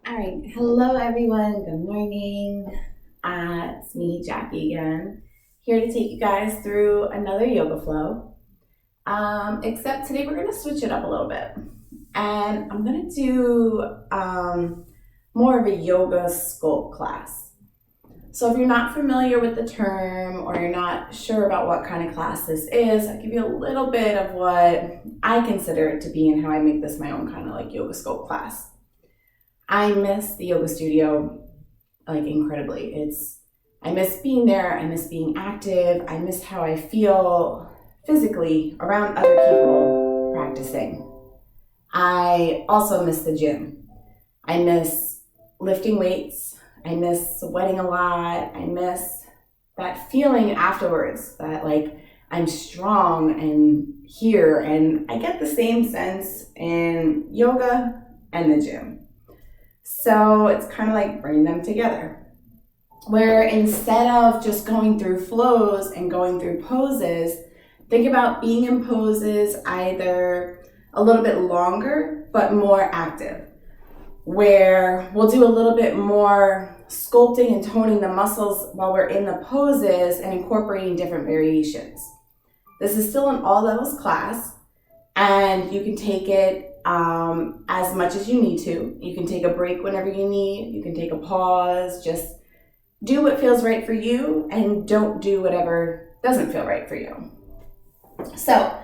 All right. Hello, everyone. Good morning. It's me, Jackie, again, here to take you guys through another yoga flow. Except today we're going to switch it up a little bit. And I'm going to do more of a yoga sculpt class. So if you're not familiar with the term or you're not sure about what kind of class this is, I'll give you a little bit of what I consider it to be and how I make this my own kind of like yoga sculpt class. I miss the yoga studio like incredibly. I miss being there, I miss being active, I miss how I feel physically around other people practicing. I also miss the gym. I miss lifting weights, I miss sweating a lot, I miss that feeling afterwards that like I'm strong and here, and I get the same sense in yoga and the gym. So it's kind of like bringing them together, where instead of just going through flows and going through poses, think about being in poses either a little bit longer but more active, where we'll do a little bit more sculpting and toning the muscles while we're in the poses and incorporating different variations. This is still an all levels class, and you can take it as much as you need to. You can take a break whenever you need. You can take a pause. Just do what feels right for you and don't do whatever doesn't feel right for you. So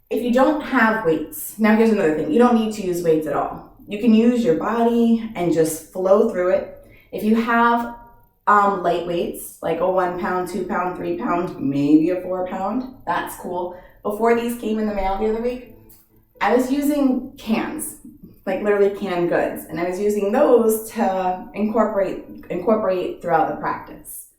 if you don't have weights, now here's another thing. You don't need to use weights at all. You can use your body and just flow through it. If you have light weights, like a 1 pound, 2 pound, 3 pound, maybe a 4 pound, that's cool. Before these came in the mail the other week, I was using cans, like literally canned goods, and I was using those to incorporate throughout the practice.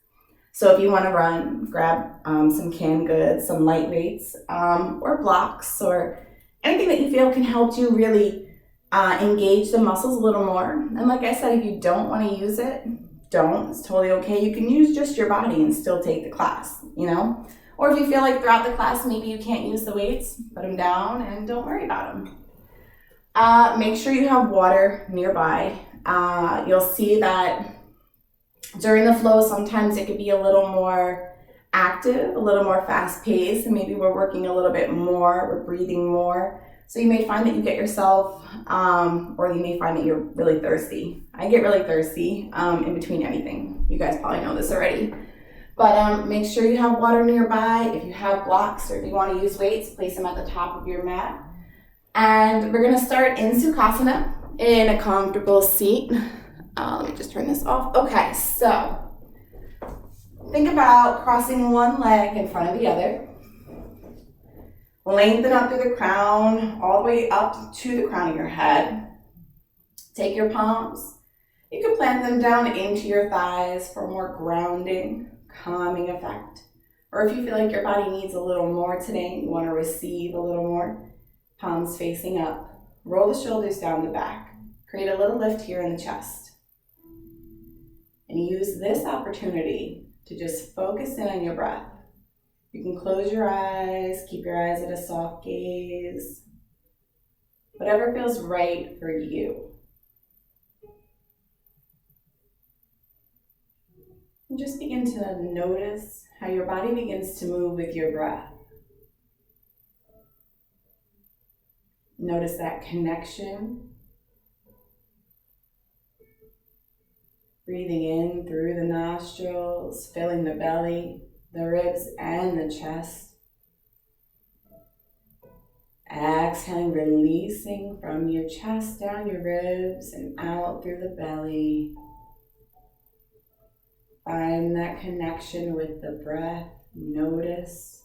So if you want to run, grab some canned goods, some lightweights, or blocks, or anything that you feel can help you really engage the muscles a little more. And like I said, if you don't want to use it, don't. It's totally okay. You can use just your body and still take the class, you know? Or if you feel like throughout the class maybe you can't use the weights, put them down and don't worry about them. Make sure you have water nearby. You'll see that during the flow sometimes it could be a little more active, a little more fast paced, and maybe we're working a little bit more, we're breathing more. So you may find that you get yourself, or you may find that you're really thirsty. I get really thirsty in between anything. You guys probably know this already. But make sure you have water nearby. If you have blocks or if you want to use weights, place them at the top of your mat. And we're going to start in Sukhasana in a comfortable seat. Let me just turn this off. Okay, so think about crossing one leg in front of the other. Lengthen up through the crown, all the way up to the crown of your head. Take your palms. You can plant them down into your thighs for more grounding, calming effect. Or if you feel like your body needs a little more today, you want to receive a little more, palms facing up. Roll the shoulders down the back. Create a little lift here in the chest. And use this opportunity to just focus in on your breath. You can close your eyes, keep your eyes at a soft gaze. Whatever feels right for you. And just begin to notice how your body begins to move with your breath. Notice that connection. Breathing in through the nostrils, filling the belly, the ribs, and the chest. Exhaling, releasing from your chest down your ribs and out through the belly. Find that connection with the breath. Notice.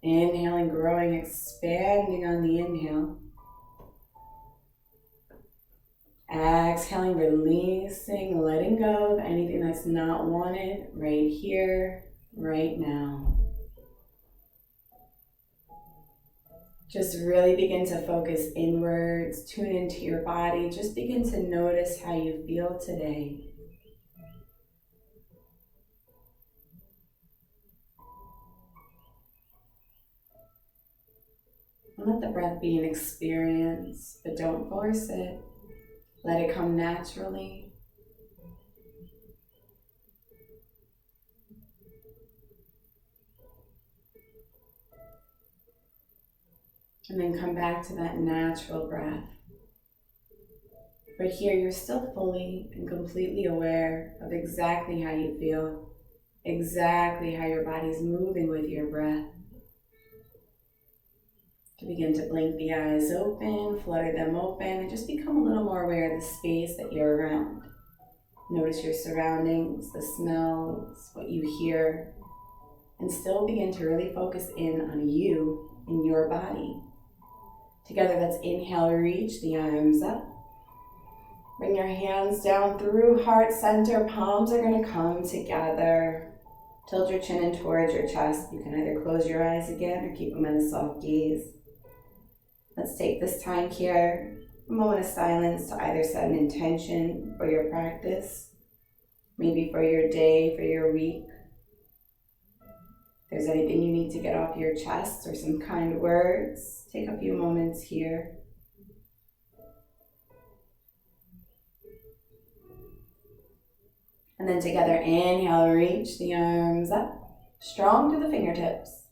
Inhaling, growing, expanding on the inhale. Exhaling, releasing, letting go of anything that's not wanted right here, right now. Just really begin to focus inwards, tune into your body. Just begin to notice how you feel today. And let the breath be an experience, but don't force it. Let it come naturally. And then come back to that natural breath. But here you're still fully and completely aware of exactly how you feel, exactly how your body's moving with your breath. To begin to blink the eyes open, flutter them open, and just become a little more aware of the space that you're around. Notice your surroundings, the smells, what you hear, and still begin to really focus in on you and your body. Together, let's inhale, reach the arms up. Bring your hands down through heart center. Palms are going to come together. Tilt your chin in towards your chest. You can either close your eyes again or keep them in a soft gaze. Let's take this time here, a moment of silence, to either set an intention for your practice, maybe for your day, for your week. If there's anything you need to get off your chest or some kind words, take a few moments here. And then together, inhale, reach the arms up, strong through the fingertips.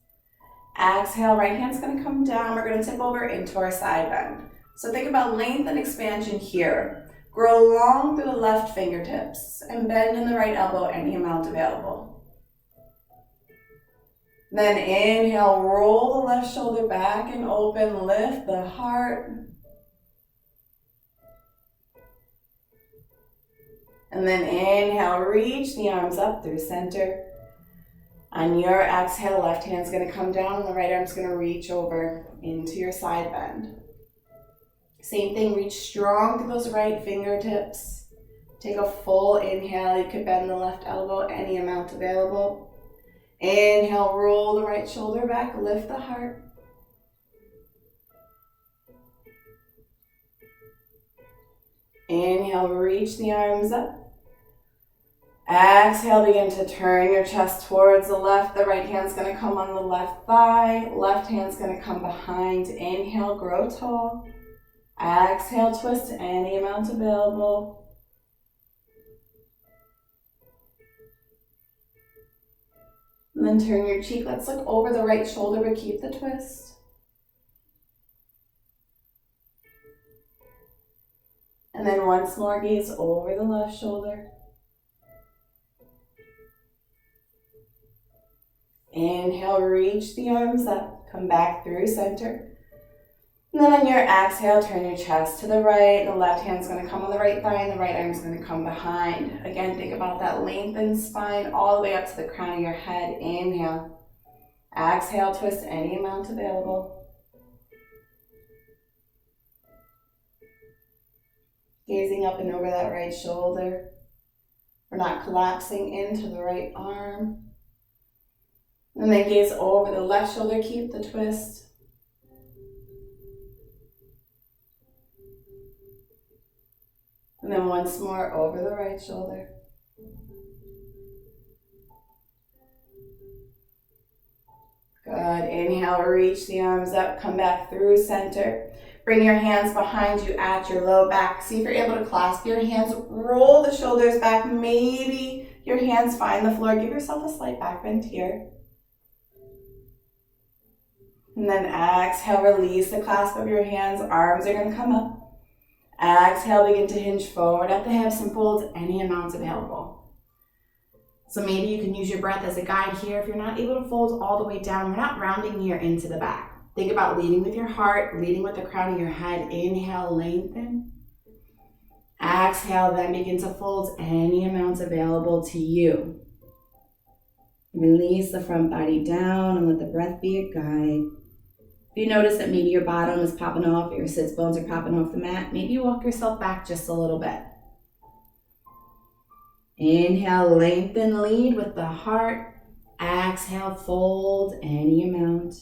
Exhale, right hand's gonna come down. We're gonna tip over into our side bend. So think about length and expansion here. Grow long through the left fingertips and bend in the right elbow any amount available. Then inhale, roll the left shoulder back and open, lift the heart. And then inhale, reach the arms up through center. On your exhale, left hand's gonna come down and the right arm's gonna reach over into your side bend. Same thing, reach strong through those right fingertips. Take a full inhale. You could bend the left elbow any amount available. Inhale, roll the right shoulder back, lift the heart. Inhale, reach the arms up. Exhale, begin to turn your chest towards the left. The right hand's going to come on the left thigh. Left hand's going to come behind. Inhale, grow tall. Exhale, twist any amount available. And then turn your cheek. Let's look over the right shoulder, but keep the twist. And then once more, gaze over the left shoulder. Inhale, reach the arms up, come back through center. And then on your exhale, turn your chest to the right. The left hand's gonna come on the right thigh and the right arm's gonna come behind. Again, think about that lengthened spine all the way up to the crown of your head. Inhale. Exhale, twist any amount available. Gazing up and over that right shoulder. We're not collapsing into the right arm. And then gaze over the left shoulder, keep the twist. And then once more over the right shoulder. Good. Inhale, reach the arms up, come back through center. Bring your hands behind you at your low back. See if you're able to clasp your hands. Roll the shoulders back. Maybe your hands find the floor. Give yourself a slight back bend here. And then exhale, release the clasp of your hands. Arms are going to come up. Exhale, begin to hinge forward at the hips and fold any amount available. So maybe you can use your breath as a guide here. If you're not able to fold all the way down, we're not rounding here into the back. Think about leading with your heart, leading with the crown of your head. Inhale, lengthen. Exhale, then begin to fold any amounts available to you. Release the front body down and let the breath be a guide. If you notice that maybe your bottom is popping off, or your sits bones are popping off the mat, maybe you walk yourself back just a little bit. Inhale, lengthen, lead with the heart. Exhale, fold any amount.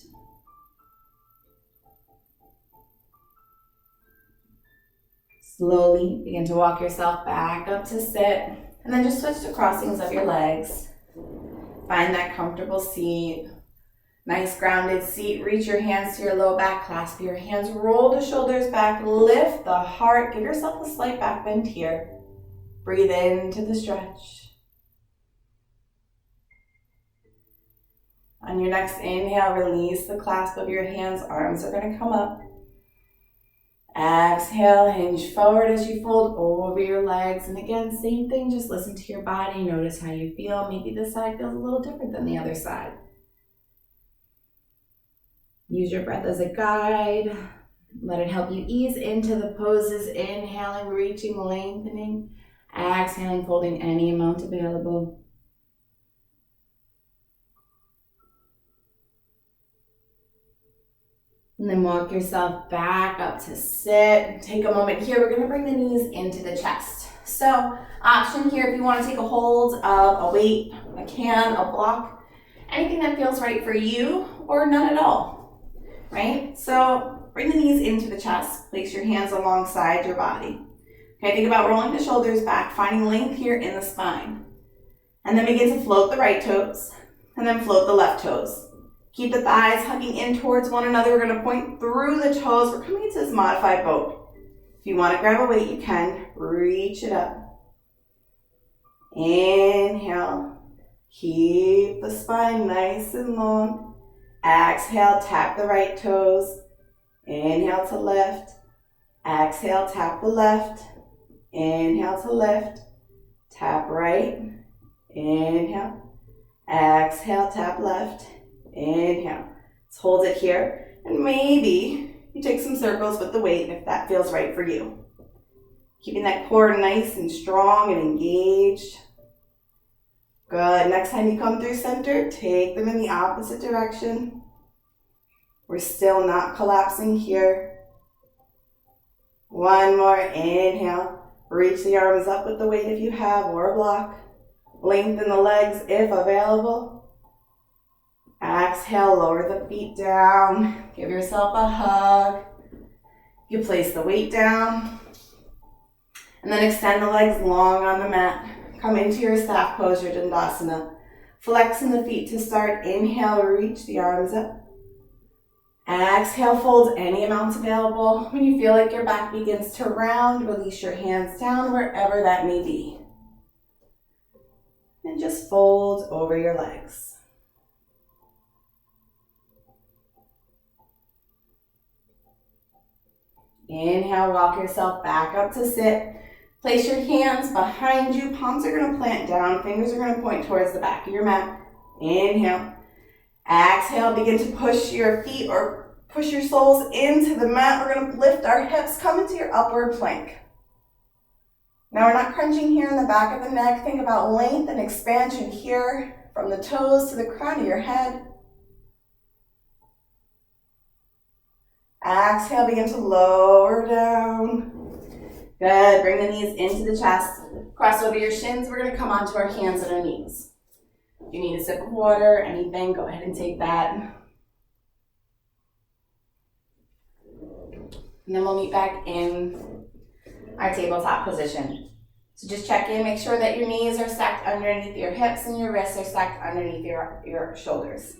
Slowly begin to walk yourself back up to sit, and then just switch to crossings of your legs. Find that comfortable seat. Nice grounded seat. Reach your hands to your low back, clasp your hands, roll the shoulders back, lift the heart. Give yourself a slight back bend here. Breathe into the stretch. On your next inhale, release the clasp of your hands. Arms are going to come up. Exhale, hinge forward as you fold over your legs. And again, same thing, just listen to your body. Notice how you feel. Maybe this side feels a little different than the other side. Use your breath as a guide. Let it help you ease into the poses. Inhaling, reaching, lengthening. Exhaling, folding any amount available. And then walk yourself back up to sit. Take a moment here. We're going to bring the knees into the chest. So, option here if you want to take a hold of a weight, a can, a block, anything that feels right for you, or none at all, right? So, bring the knees into the chest. Place your hands alongside your body. Okay, think about rolling the shoulders back, finding length here in the spine. And then begin to float the right toes, and then float the left toes. Keep the thighs hugging in towards one another. We're going to point through the toes. We're coming into this modified boat. If you want to grab a weight, you can. Reach it up. Inhale. Keep the spine nice and long. Exhale, tap the right toes. Inhale to lift. Exhale, tap the left. Inhale to lift. Tap right. Inhale. Exhale, tap left. Inhale. Let's hold it here. And maybe you take some circles with the weight if that feels right for you. Keeping that core nice and strong and engaged. Good. Next time you come through center, take them in the opposite direction. We're still not collapsing here. One more. Inhale. Reach the arms up with the weight if you have, or a block. Lengthen the legs if available. Exhale, lower the feet down. Give yourself a hug. You place the weight down. And then extend the legs long on the mat. Come into your staff pose, your Dandasana. Flexing the feet to start. Inhale, reach the arms up. Exhale, fold any amount available. When you feel like your back begins to round, release your hands down wherever that may be. And just fold over your legs. Inhale, walk yourself back up to sit. Place your hands behind you. Palms are going to plant down. Fingers are going to point towards the back of your mat. Inhale. Exhale, begin to push your feet or push your soles into the mat. We're going to lift our hips, come into your upward plank. Now we're not crunching here in the back of the neck. Think about length and expansion here from the toes to the crown of your head. Exhale, begin to lower down. Good, bring the knees into the chest. Cross over your shins. We're going to come onto our hands and our knees. If you need a sip of water, anything, go ahead and take that. And then we'll meet back in our tabletop position. So just check in, make sure that your knees are stacked underneath your hips and your wrists are stacked underneath your shoulders.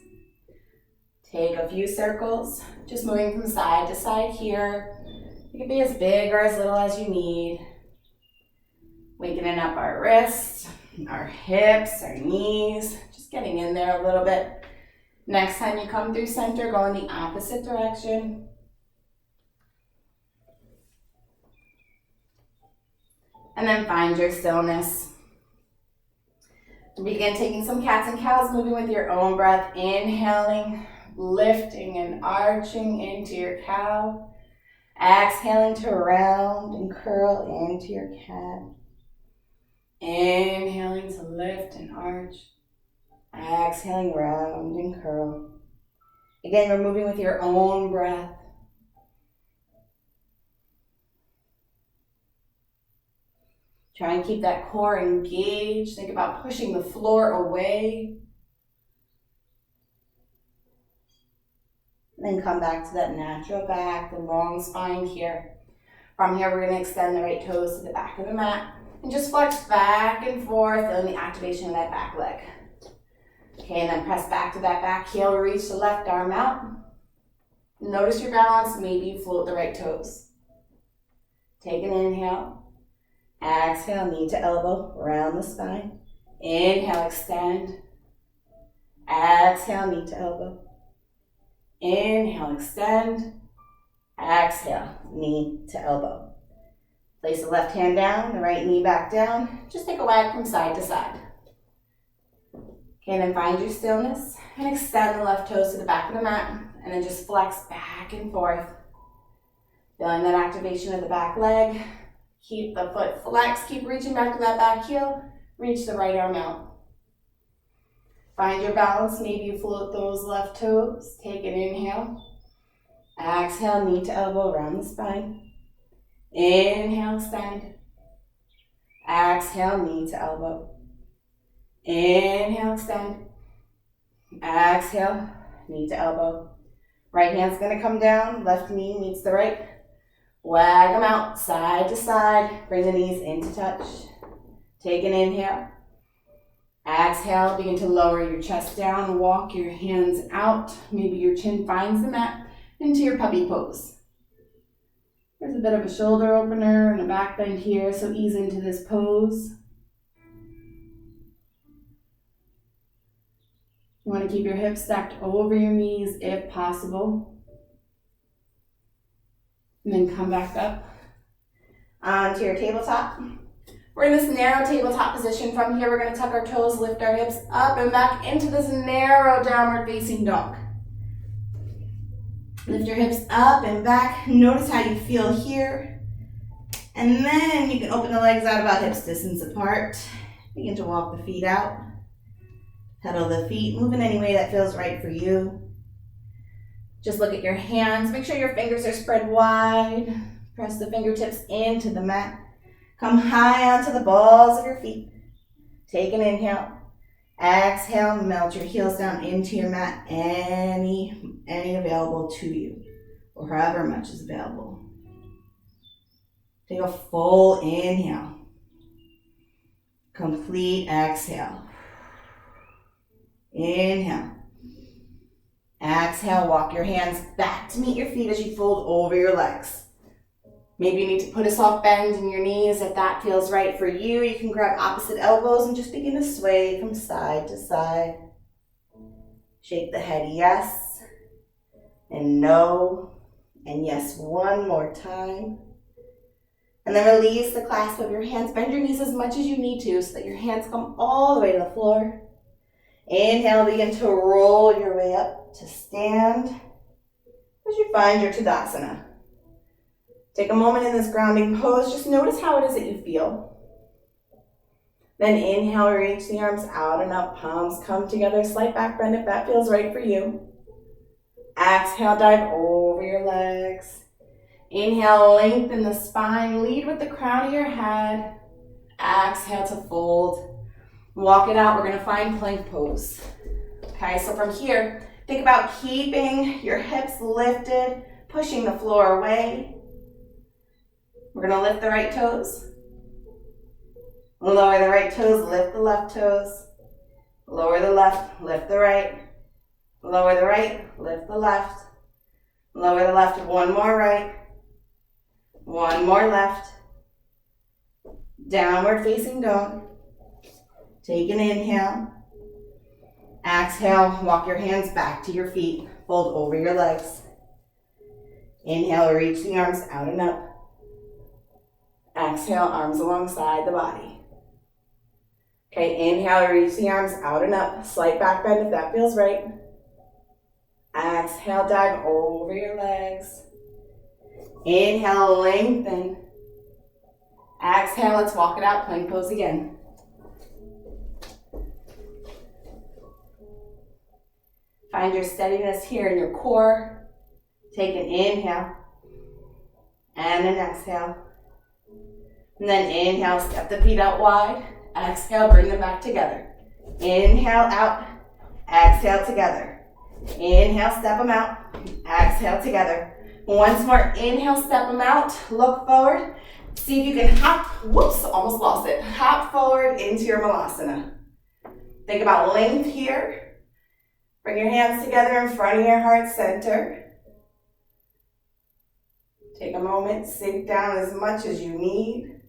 Take a few circles, just moving from side to side here. It can be as big or as little as you need. Wakening up our wrists, our hips, our knees, just getting in there a little bit. Next time you come through center, go in the opposite direction. And then find your stillness. Begin taking some cats and cows, moving with your own breath, inhaling, lifting and arching into your cow. Exhaling to round and curl into your cat. Inhaling to lift and arch. Exhaling, round and curl. Again, you're moving with your own breath. Try and keep that core engaged. Think about pushing the floor away. Then come back to that natural back, the long spine here. From here, we're going to extend the right toes to the back of the mat and just flex back and forth, feeling the activation of that back leg. Okay, and then press back to that back heel, reach the left arm out. Notice your balance, maybe you float the right toes. Take an inhale. Exhale, knee to elbow, round the spine. Inhale, extend. Exhale, knee to elbow. Inhale, extend. Exhale, knee to elbow. Place the left hand down, the right knee back down. Just take a wag from side to side. Okay, then find your stillness and extend the left toes to the back of the mat, and then just flex back and forth. Feeling that activation of the back leg. Keep the foot flexed, keep reaching back to that back heel, reach the right arm out. Find your balance, maybe you float those left toes. Take an inhale. Exhale, knee to elbow, round the spine. Inhale, extend. Exhale, knee to elbow. Inhale, extend. Exhale, knee to elbow. Right hand's gonna come down, left knee meets the right. Wag them out, side to side. Bring the knees into touch. Take an inhale. Exhale, begin to lower your chest down. Walk your hands out. Maybe your chin finds the mat into your puppy pose. There's a bit of a shoulder opener and a back bend here, so ease into this pose. You want to keep your hips stacked over your knees if possible. And then come back up onto your tabletop. We're in this narrow tabletop position. From here, we're going to tuck our toes, lift our hips up and back into this narrow downward facing dog. Lift your hips up and back. Notice how you feel here. And then you can open the legs out about hips distance apart. Begin to walk the feet out. Pedal the feet, move in any way that feels right for you. Just look at your hands. Make sure your fingers are spread wide. Press the fingertips into the mat. Come high onto the balls of your feet. Take an inhale. Exhale, melt your heels down into your mat. Any available to you, or however much is available. Take a full inhale. Complete exhale. Inhale. Exhale, walk your hands back to meet your feet as you fold over your legs. Maybe you need to put a soft bend in your knees if that feels right for you. You can grab opposite elbows and just begin to sway from side to side. Shake the head yes and no and yes one more time. And then release the clasp of your hands. Bend your knees as much as you need to so that your hands come all the way to the floor. Inhale, begin to roll your way up to stand as you find your Tadasana. Take a moment in this grounding pose. Just notice how it is that you feel. Then inhale, reach the arms out and up. Palms come together. Slight back bend if that feels right for you. Exhale, dive over your legs. Inhale, lengthen the spine. Lead with the crown of your head. Exhale to fold. Walk it out. We're going to find plank pose. Okay, so from here, think about keeping your hips lifted, pushing the floor away. We're going to lift the right toes. Lower the right toes, lift the left toes. Lower the left, lift the right. Lower the right, lift the left. Lower the left, one more right. One more left. Downward facing dog. Take an inhale. Exhale, walk your hands back to your feet. Fold over your legs. Inhale, reach the arms out and up. Exhale, arms alongside the body. Okay, inhale, reach the arms out and up. Slight back bend if that feels right. Exhale, dive over your legs. Inhale, lengthen. Exhale, let's walk it out, plank pose again. Find your steadiness here in your core. Take an inhale and an exhale. And then inhale, step the feet out wide. Exhale, bring them back together. Inhale out, exhale together. Inhale, step them out, exhale together. Once more, inhale, step them out, look forward. See if you can hop, whoops, almost lost it. Hop forward into your Malasana. Think about length here. Bring your hands together in front of your heart center. Take a moment, sink down as much as you need.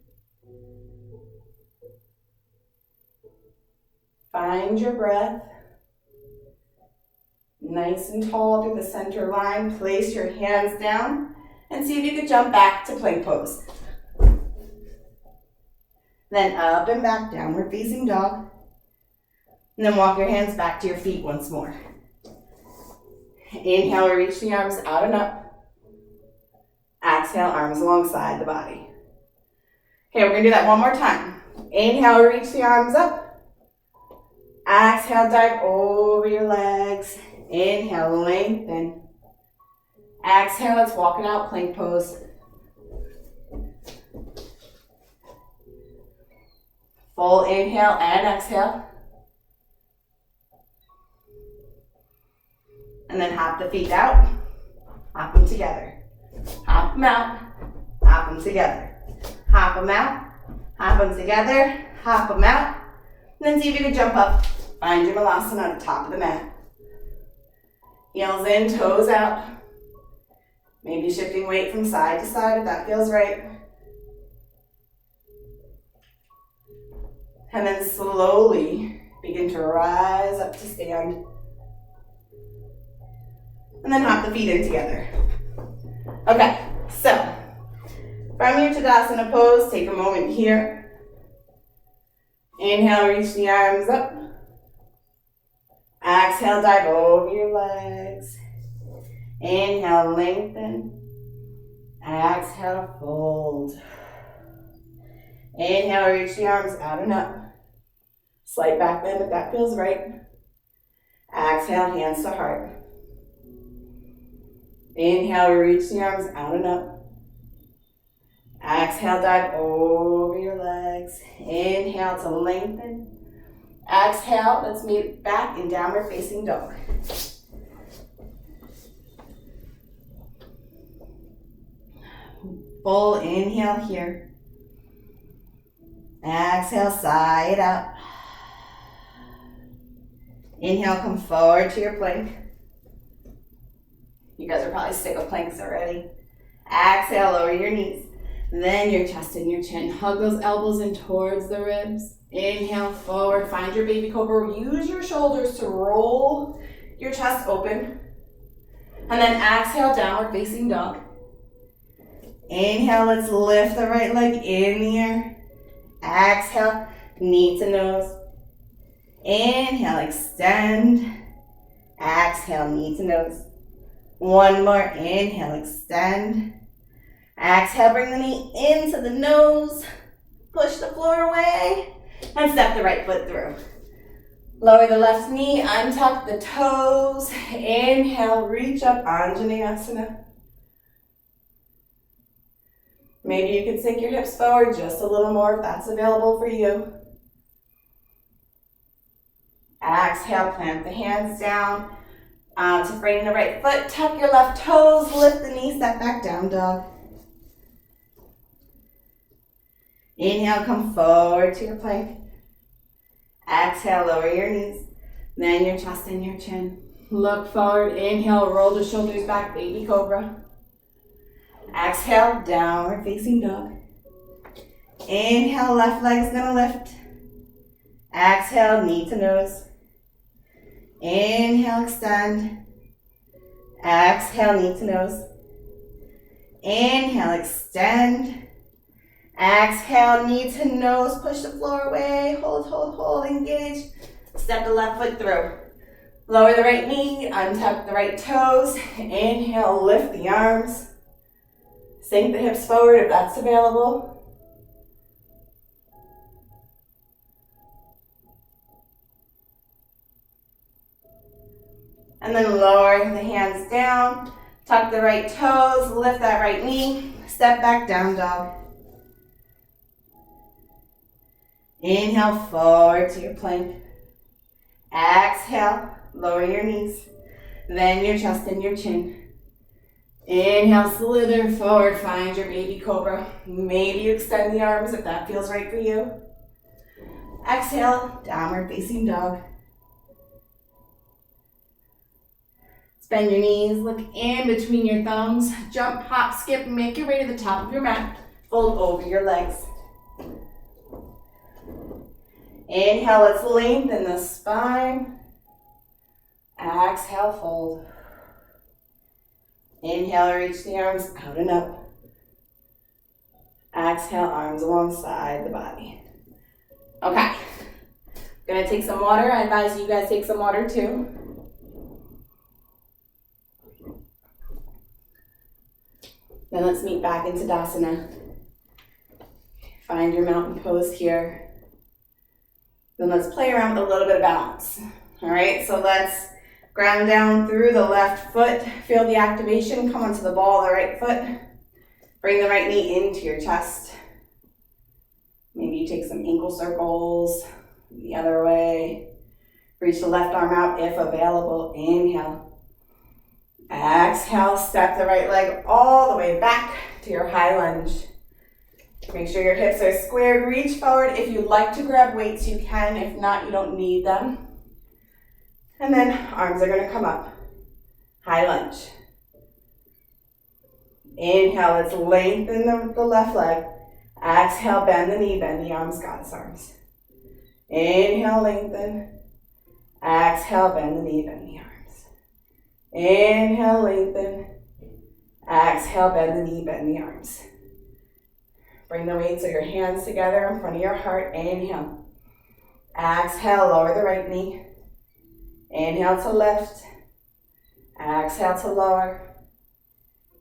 Find your breath. Nice and tall through the center line. Place your hands down and see if you can jump back to plank pose. Then up and back, downward facing dog. And then walk your hands back to your feet once more. Inhale, reach the arms out and up. Exhale, arms alongside the body. Okay, we're gonna do that one more time. Inhale, reach the arms up. Exhale, dive over your legs. Inhale, lengthen. Exhale, let's walk it out, plank pose. Full inhale and exhale. And then hop the feet out. Hop them together. Hop them out. Hop them together. Hop them out. Hop them together. Hop them out. And then see if you can jump up. Find your Malasana on the top of the mat. Heels in, toes out. Maybe shifting weight from side to side if that feels right. And then slowly begin to rise up to stand. And then hop the feet in together. Okay, so from your Tadasana pose, take a moment here. Inhale, reach the arms up. Exhale, dive over your legs. Inhale, lengthen. Exhale, fold. Inhale, reach the arms out and up. Slight back bend if that feels right. Exhale, hands to heart. Inhale, reach the arms out and up. Exhale, dive over your legs. Inhale to lengthen. Exhale, let's meet back in downward facing dog. Full inhale here. Exhale, side out. Inhale, come forward to your plank. You guys are probably sick of planks already. Exhale, lower your knees. Then your chest and your chin. Hug those elbows in towards the ribs. Inhale, forward. Find your baby cobra. Use your shoulders to roll your chest open. And then exhale, downward facing dog. Inhale, let's lift the right leg in the air. Exhale, knee to nose. Inhale, extend. Exhale, knee to nose. One more, inhale, extend. Exhale, bring the knee into the nose. Push the floor away. And step the right foot through. Lower the left knee, untuck the toes. Inhale, reach up, Anjaneyasana. Maybe you can sink your hips forward just a little more if that's available for you. Exhale, plant the hands down. To bring the right foot, tuck your left toes, lift the knee, step back down dog. Inhale, come forward to your plank. Exhale, lower your knees. Then your chest and your chin. Look forward, inhale, roll the shoulders back, baby cobra. Exhale, downward facing dog. Inhale, left leg's gonna lift. Exhale, knee to nose. Inhale, extend. Exhale, knee to nose. Inhale, extend. Exhale, knee to nose. Push the floor away. Hold, hold, hold. Engage. Step the left foot through. Lower the right knee. Untuck the right toes. Inhale, lift the arms. Sink the hips forward if that's available. And then lower the hands down, tuck the right toes, lift that right knee, step back down dog. Inhale, forward to your plank. Exhale, lower your knees, then your chest and your chin. Inhale, slither forward, find your baby cobra. Maybe you extend the arms if that feels right for you. Exhale, downward facing dog. Bend your knees, look in between your thumbs, jump, hop, skip, make your way to the top of your mat. Fold over your legs. Inhale, let's lengthen the spine. Exhale, fold. Inhale, reach the arms out and up. Exhale, arms alongside the body. Okay. Gonna take some water. I advise you guys take some water too. Then let's meet back into Tadasana. Find your mountain pose here. Then let's play around with a little bit of balance. All right, so let's ground down through the left foot. Feel the activation. Come onto the ball of the right foot. Bring the right knee into your chest. Maybe you take some ankle circles the other way. Reach the left arm out if available. Inhale. Exhale, step the right leg all the way back to your high lunge. Make sure your hips are squared. Reach forward. If you'd like to grab weights, you can. If not, you don't need them. And then arms are going to come up. High lunge. Inhale, let's lengthen the left leg. Exhale, bend the knee, bend the arms, goddess arms. Inhale, lengthen. Exhale, bend the knee, bend the arms. Inhale, lengthen. Exhale, bend the knee, bend the arms. Bring the weights of your hands together in front of your heart. Inhale. Exhale, lower the right knee. Inhale to lift. Exhale to lower.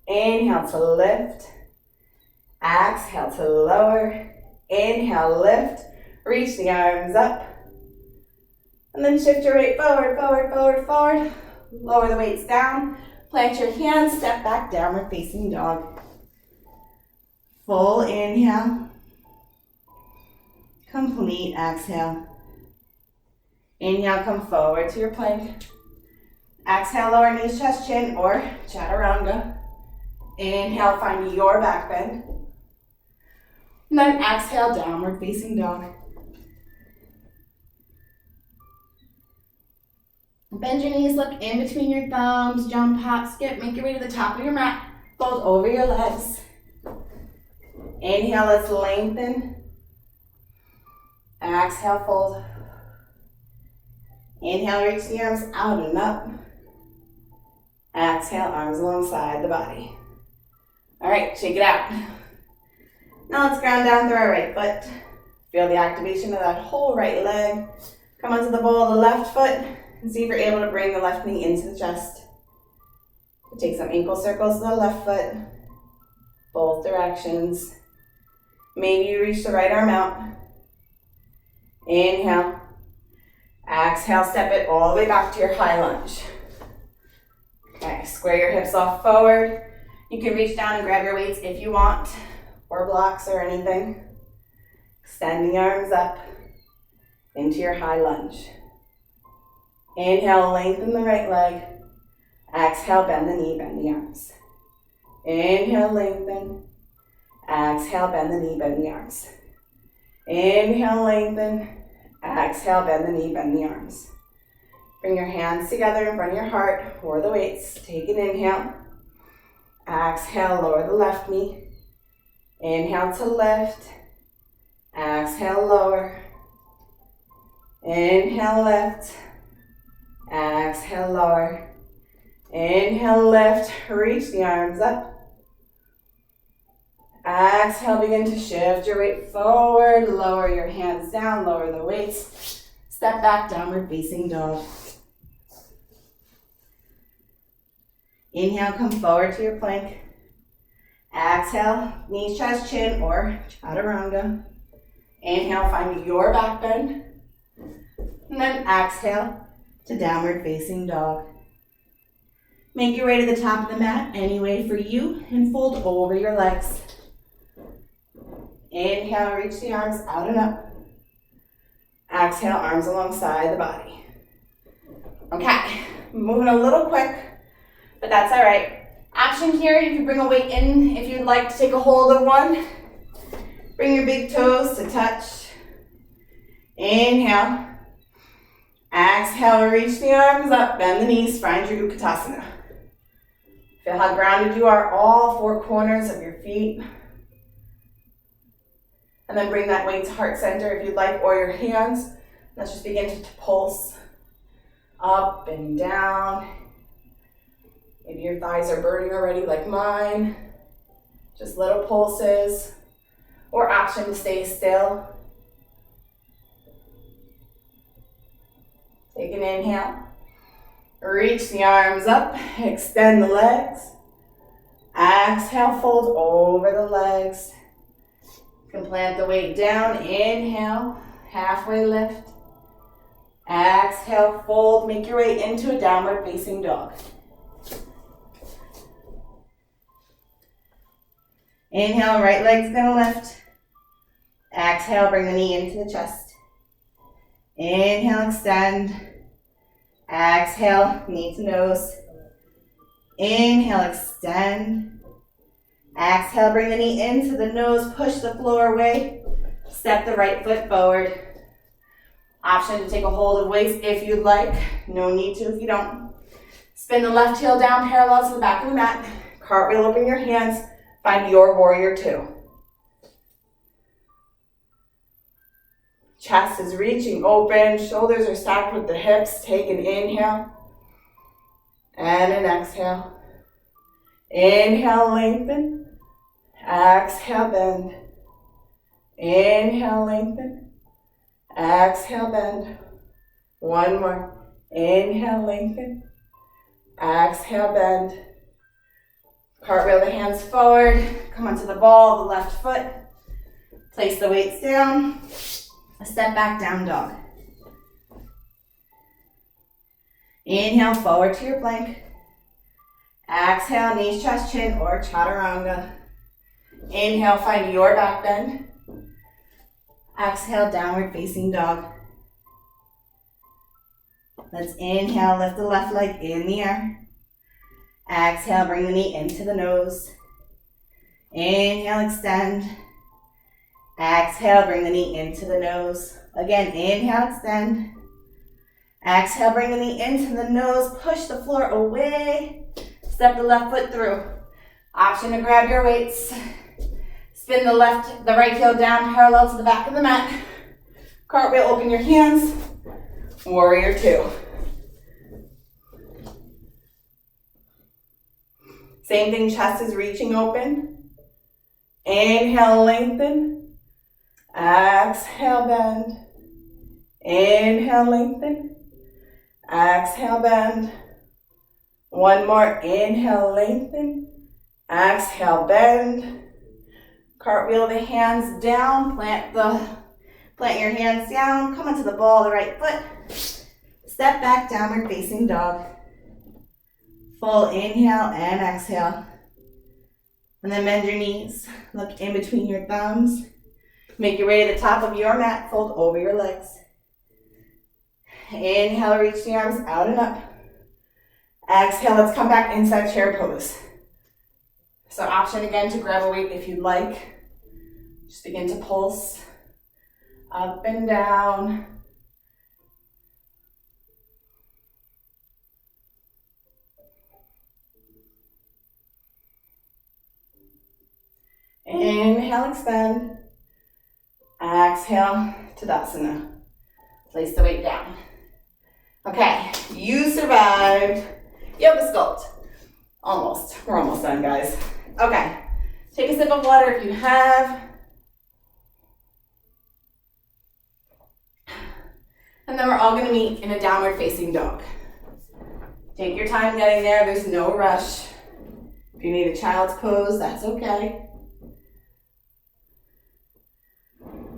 Inhale to lift. Exhale to lower. Inhale, lift. Reach the arms up. And then shift your weight forward, forward, forward, forward. Lower the weights down. Plant your hands. Step back, downward facing dog. Full inhale. Complete exhale. Inhale, come forward to your plank. Exhale, lower knees, chest, chin, or chaturanga. Inhale, find your back bend. And then exhale, downward facing dog. Bend your knees, look in between your thumbs, jump, hop, skip, make your way to the top of your mat. Fold over your legs. Inhale, let's lengthen. Exhale, fold. Inhale, reach the arms out and up. Exhale, arms alongside the body. All right, shake it out. Now let's ground down through our right foot. Feel the activation of that whole right leg. Come onto the ball of the left foot and see if you're able to bring the left knee into the chest. Take some ankle circles to the left foot, both directions. Maybe you reach the right arm out. Inhale. Exhale, step it all the way back to your high lunge. Okay, square your hips off forward. You can reach down and grab your weights if you want, or blocks or anything. Extend the arms up into your high lunge. Inhale, lengthen the right leg. Exhale, bend the knee, bend the arms. Inhale, lengthen. Exhale, bend the knee, bend the arms. Inhale, lengthen. Exhale, bend the knee, bend the arms. Bring your hands together in front of your heart or the weights. Take an inhale. Exhale, lower the left knee. Inhale to lift. Exhale, lower. Inhale, lift. Exhale, lower. Inhale, lift. Reach the arms up. Exhale, begin to shift your weight forward. Lower your hands down, lower the weights. Step back, downward facing dog. Inhale, come forward to your plank. Exhale, knees, chest, chin, or chaturanga. Inhale, find your back bend. And then exhale to downward facing dog. Make your way to the top of the mat, any way for you, and fold over your legs. Inhale, reach the arms out and up. Exhale, arms alongside the body. Okay, moving a little quick, but that's all right. Option here, you can bring a weight in if you'd like to take a hold of one. Bring your big toes to touch. Inhale. Exhale, reach the arms up, bend the knees, find your Utkatasana. Feel how grounded you are, all four corners of your feet. And then bring that weight to heart center if you'd like, or your hands. Let's just begin to pulse up and down. Maybe your thighs are burning already like mine. Just little pulses, or option to stay still. Take an inhale. Reach the arms up, extend the legs. Exhale, fold over the legs. You can plant the weight down, inhale, halfway lift. Exhale, fold, make your way into a downward facing dog. Inhale, right leg's gonna lift. Exhale, bring the knee into the chest. Inhale, extend. Exhale, knee to nose. Inhale, extend. Exhale, bring the knee into the nose, push the floor away. Step the right foot forward. Option to take a hold of weights if you'd like. No need to if you don't. Spin the left heel down parallel to the back of the mat. Cartwheel, open your hands. Find your warrior two. Chest is reaching open. Shoulders are stacked with the hips. Take an inhale. And an exhale. Inhale, lengthen. Exhale, bend. Inhale, lengthen. Exhale, bend. One more. Inhale, lengthen. Exhale, bend. Cartwheel the hands forward. Come onto the ball, the left foot. Place the weights down. Step back, down dog. Inhale, forward to your plank. Exhale, knees, chest, chin, or chaturanga. Inhale, find your back bend. Exhale, downward facing dog. Let's inhale, lift the left leg in the air. Exhale, bring the knee into the nose. Inhale, extend. Exhale, bring the knee into the nose. Again, inhale, extend. Exhale, bring the knee into the nose. Push the floor away. Step the left foot through. Option to grab your weights. Spin the right heel down parallel to the back of the mat. Cartwheel, open your hands. Warrior two. Same thing, chest is reaching open. Inhale, lengthen. Exhale, bend. Inhale, lengthen. Exhale, bend. One more. Inhale, lengthen. Exhale, bend. Cartwheel the hands down. Plant your hands down. Come onto the ball, the right foot. Step back, downward facing dog. Full inhale and exhale. And then bend your knees. Look in between your thumbs. Make your way to the top of your mat. Fold over your legs. Inhale, reach the arms out and up. Exhale, let's come back inside chair pose. So option again to grab a weight if you'd like. Just begin to pulse up and down. Inhale, extend. Exhale, Tadasana. Place the weight down. Okay, you survived yoga sculpt. Almost. We're almost done, guys. Okay, take a sip of water if you have. And then we're all gonna meet in a downward facing dog. Take your time getting there, there's no rush. If you need a child's pose, that's okay.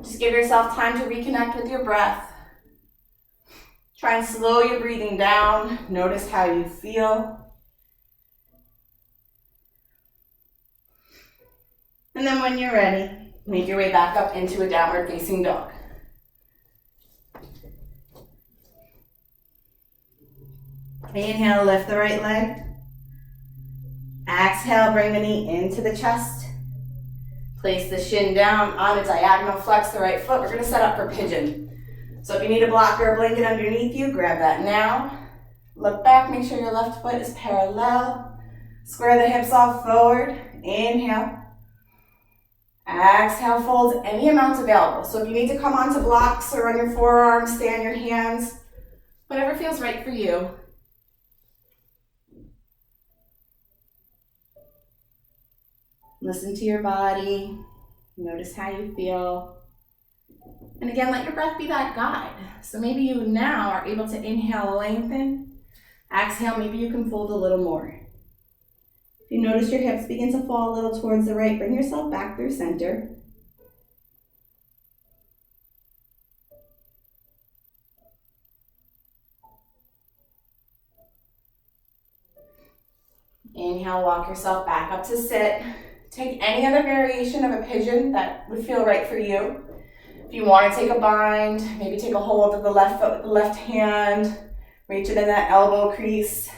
Just give yourself time to reconnect with your breath. Try and slow your breathing down. Notice how you feel. And then when you're ready, make your way back up into a downward facing dog. Inhale, lift the right leg. Exhale, bring the knee into the chest. Place the shin down on a diagonal, flex the right foot. We're gonna set up for pigeon. So if you need a blocker or blanket underneath you, grab that now. Look back, make sure your left foot is parallel. Square the hips off forward. Inhale. Exhale, fold any amount available. So if you need to come onto blocks or on your forearms, stay on your hands, whatever feels right for you. Listen to your body. Notice how you feel. And again, let your breath be that guide. So maybe you now are able to inhale, lengthen. Exhale, maybe you can fold a little more. If you notice your hips begin to fall a little towards the right, bring yourself back through center. Inhale, walk yourself back up to sit. Take any other variation of a pigeon that would feel right for you. If you want to take a bind, maybe take a hold of the left foot with the left hand, reach it in that elbow crease.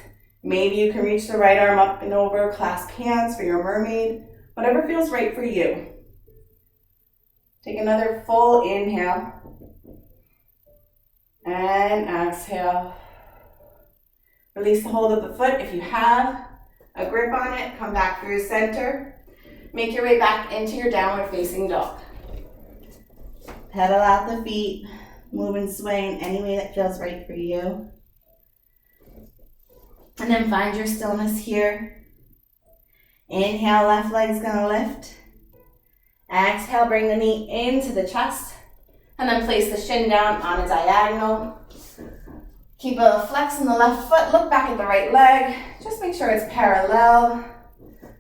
Maybe you can reach the right arm up and over, clasp hands for your mermaid, whatever feels right for you. Take another full inhale and exhale. Release the hold of the foot. If you have a grip on it, come back through center. Make your way back into your downward facing dog. Pedal out the feet, move and sway in any way that feels right for you. And then find your stillness here. Inhale, left leg's gonna lift. Exhale, bring the knee into the chest. And then place the shin down on a diagonal. Keep a flex in the left foot, look back at the right leg. Just make sure it's parallel.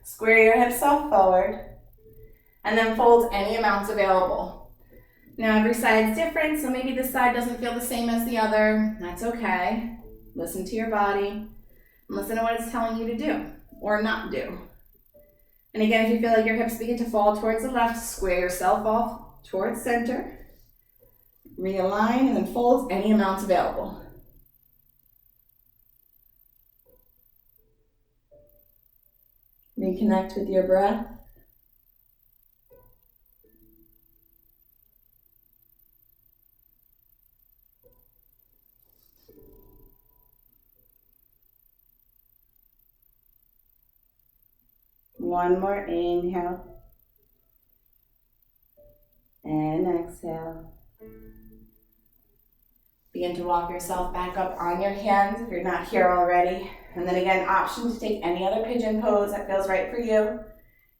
Square your hips off forward. And then fold any amounts available. Now every side's different, so maybe this side doesn't feel the same as the other. That's okay. Listen to your body and listen to what it's telling you to do or not do. And again, if you feel like your hips begin to fall towards the left, square yourself off towards center. Realign and then fold any amounts available. Reconnect with your breath. One more inhale. And exhale. Begin to walk yourself back up on your hands if you're not here already. And then again, option to take any other pigeon pose that feels right for you. You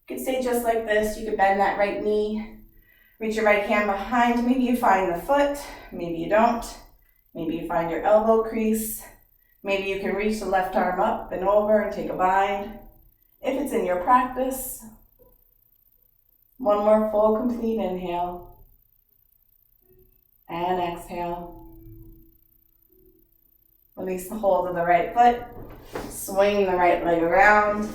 could stay just like this. You could bend that right knee. Reach your right hand behind. Maybe you find the foot. Maybe you don't. Maybe you find your elbow crease. Maybe you can reach the left arm up and over and take a bind. If it's in your practice, one more full complete inhale and exhale. Release the hold of the right foot, swing the right leg around,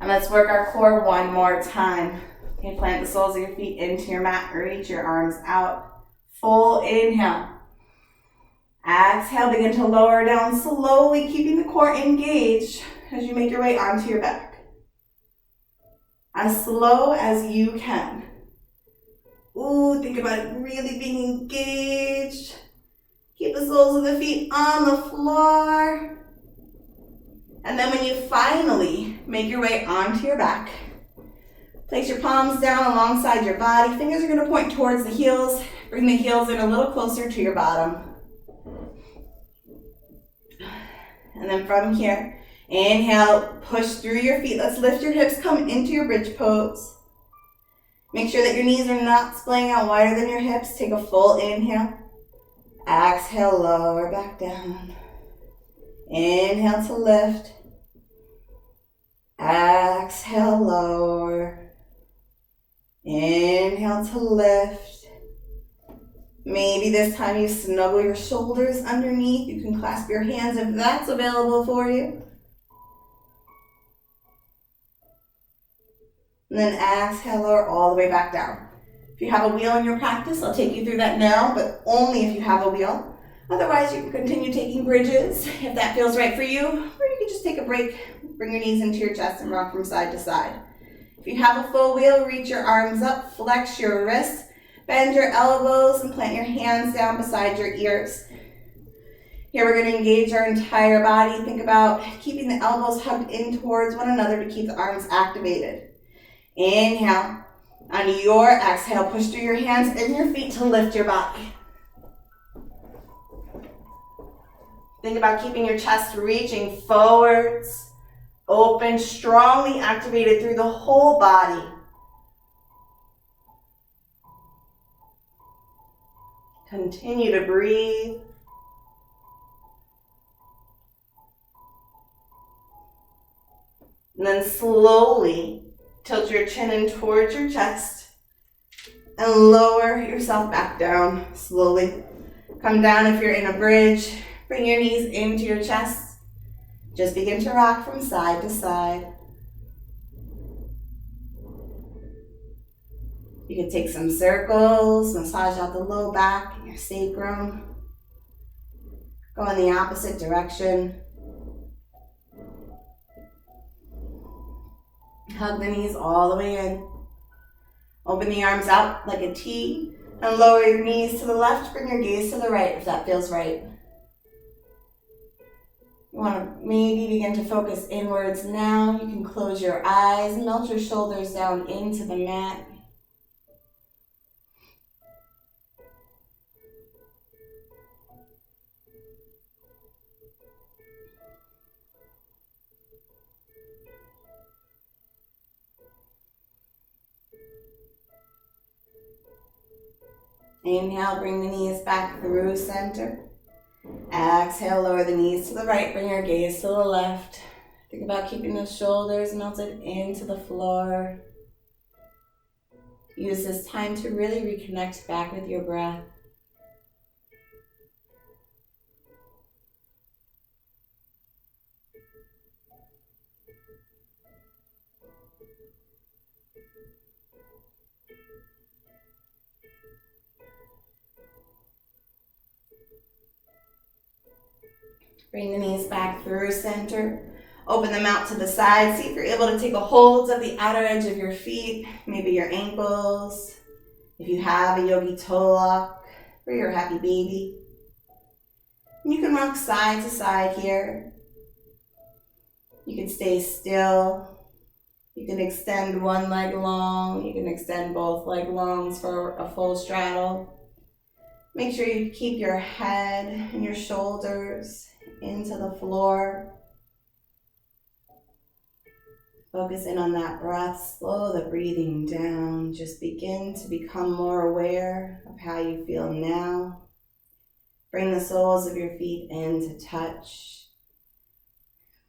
and let's work our core one more time. Okay, plant the soles of your feet into your mat, reach your arms out. Full inhale. Exhale, begin to lower down slowly, keeping the core engaged as you make your way onto your back. As slow as you can. Ooh, think about it really being engaged. Keep the soles of the feet on the floor. And then when you finally make your way onto your back, place your palms down alongside your body. Fingers are going to point towards the heels. Bring the heels in a little closer to your bottom. And then from here, inhale, push through your feet. Let's lift your hips, come into your bridge pose. Make sure that your knees are not splaying out wider than your hips. Take a full inhale. Exhale, lower back down. Inhale to lift. Exhale, lower. Inhale to lift. Maybe this time you snuggle your shoulders underneath. You can clasp your hands if that's available for you. And then exhale, lower all the way back down. If you have a wheel in your practice, I'll take you through that now, but only if you have a wheel. Otherwise, you can continue taking bridges if that feels right for you, or you can just take a break, bring your knees into your chest and rock from side to side. If you have a full wheel, reach your arms up, flex your wrists, bend your elbows, and plant your hands down beside your ears. Here we're going to engage our entire body. Think about keeping the elbows hugged in towards one another to keep the arms activated. Inhale. On your exhale, push through your hands and your feet to lift your body. Think about keeping your chest reaching forwards, open, strongly activated through the whole body. Continue to breathe. And then slowly tilt your chin in towards your chest and lower yourself back down slowly. Come down if you're in a bridge. Bring your knees into your chest. Just begin to rock from side to side. You can take some circles, massage out the low back and your sacrum. Go in the opposite direction. Hug the knees all the way in. Open the arms out like a T and lower your knees to the left. Bring your gaze to the right if that feels right. You want to maybe begin to focus inwards now. You can close your eyes, melt your shoulders down into the mat. Inhale, bring the knees back through center. Exhale, lower the knees to the right, bring your gaze to the left. Think about keeping the shoulders melted into the floor. Use this time to really reconnect back with your breath. Bring the knees back through center. Open them out to the side. See if you're able to take a hold of the outer edge of your feet, maybe your ankles. If you have a yogi toe lock for your happy baby. You can rock side to side here. You can stay still. You can extend one leg long. You can extend both leg longs for a full straddle. Make sure you keep your head and your shoulders into the floor. Focus in on that breath. Slow the breathing down. Just begin to become more aware of how you feel now. Bring the soles of your feet into touch.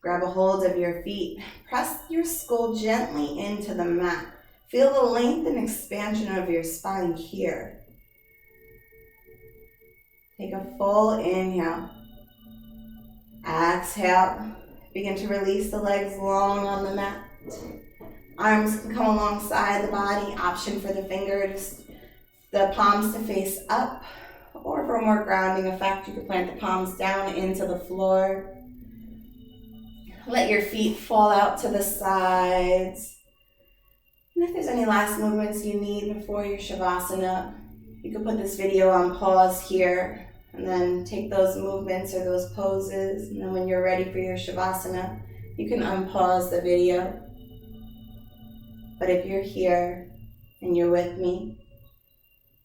Grab a hold of your feet. Press your skull gently into the mat. Feel the length and expansion of your spine here. Take a full inhale. Exhale. Begin to release the legs long on the mat. Arms can come alongside the body. Option for the fingers, the palms to face up. Or for a more grounding effect, you can plant the palms down into the floor. Let your feet fall out to the sides. And if there's any last movements you need before your Shavasana, you can put this video on pause here and then take those movements or those poses. And then when you're ready for your Shavasana, you can unpause the video. But if you're here and you're with me,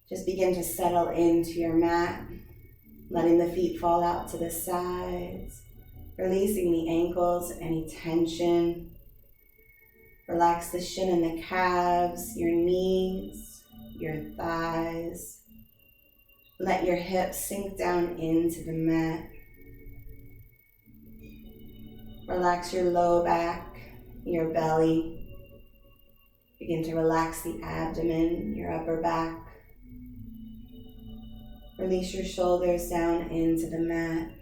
just begin to settle into your mat, letting the feet fall out to the sides, releasing the ankles, any tension. Relax the shin and the calves, your knees, your thighs. Let your hips sink down into the mat. Relax your low back, your belly. Begin to relax the abdomen, your upper back. Release your shoulders down into the mat.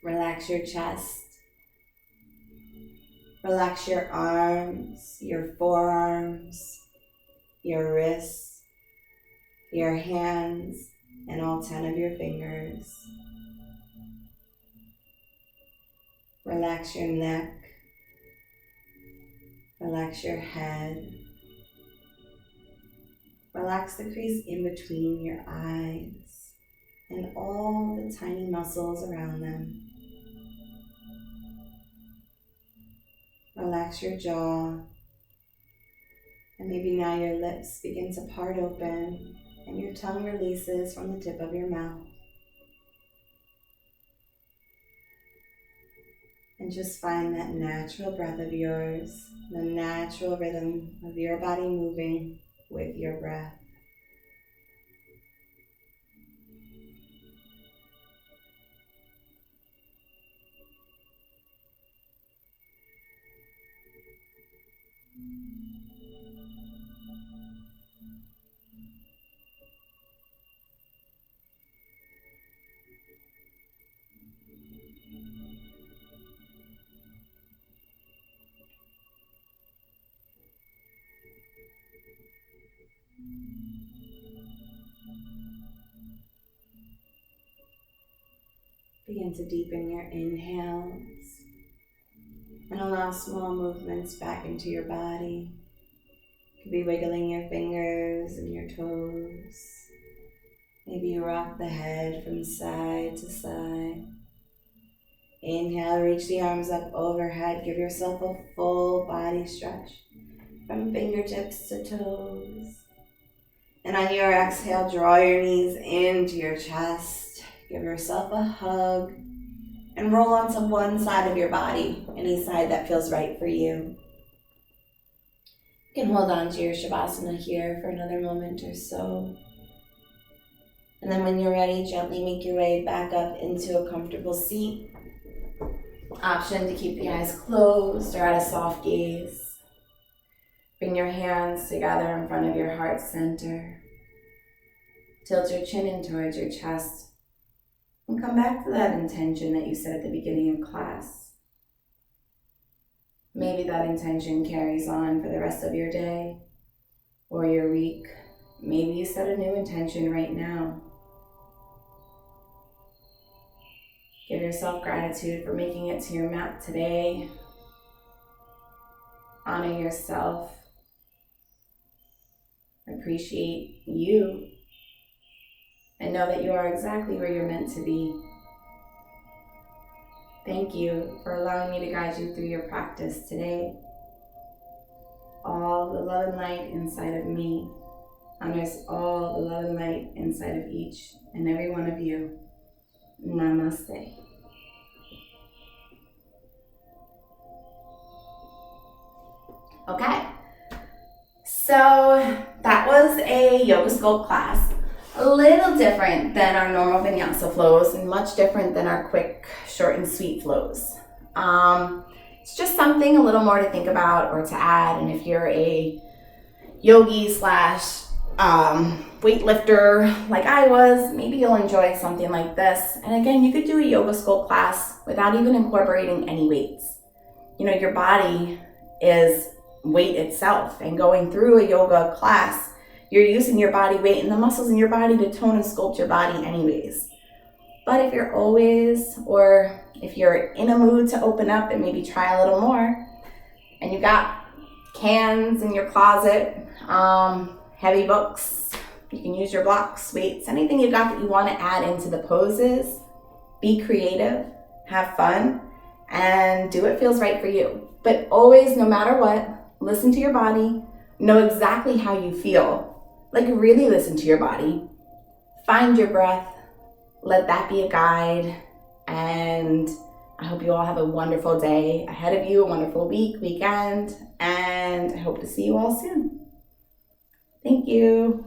Relax your chest. Relax your arms, your forearms, your wrists, your hands, and all 10 of your fingers. Relax your neck. Relax your head. Relax the crease in between your eyes. and all the tiny muscles around them. Relax your jaw, and maybe now your lips begin to part open and your tongue releases from the tip of your mouth. And just find that natural breath of yours, the natural rhythm of your body moving with your breath. Begin to deepen your inhales and allow small movements back into your body. You could be wiggling your fingers and your toes. Maybe you rock the head from side to side. Inhale, reach the arms up overhead. Give yourself a full body stretch from fingertips to toes. And on your exhale, draw your knees into your chest. Give yourself a hug and roll onto one side of your body, any side that feels right for you. You can hold on to your Shavasana here for another moment or so. And then when you're ready, gently make your way back up into a comfortable seat. Option to keep the eyes closed or at a soft gaze. Bring your hands together in front of your heart center. Tilt your chin in towards your chest. And come back to that intention that you set at the beginning of class. Maybe that intention carries on for the rest of your day or your week. Maybe you set a new intention right now. Give yourself gratitude for making it to your mat today. Honor yourself. Appreciate you. And know that you are exactly where you're meant to be. Thank you for allowing me to guide you through your practice today. All the love and light inside of me honors all the love and light inside of each and every one of you. Namaste. Okay, so that was a yoga sculpt class. A little different than our normal vinyasa flows and much different than our quick, short and sweet flows. It's just something a little more to think about or to add. And if you're a yogi slash weightlifter like I was, maybe you'll enjoy something like this. And again, you could do a yoga sculpt class without even incorporating any weights. You know, your body is weight itself, and going through a yoga class, you're using your body weight and the muscles in your body to tone and sculpt your body anyways. But if you're always, or if you're in a mood to open up and maybe try a little more, and you got cans in your closet, heavy books, you can use your blocks, weights, anything you got that you want to add into the poses. Be creative, have fun, and do what feels right for you. But always, no matter what, listen to your body, know exactly how you feel. Like, really listen to your body. Find your breath. Let that be a guide. And I hope you all have a wonderful day ahead of you, a wonderful week, weekend, and I hope to see you all soon. Thank you.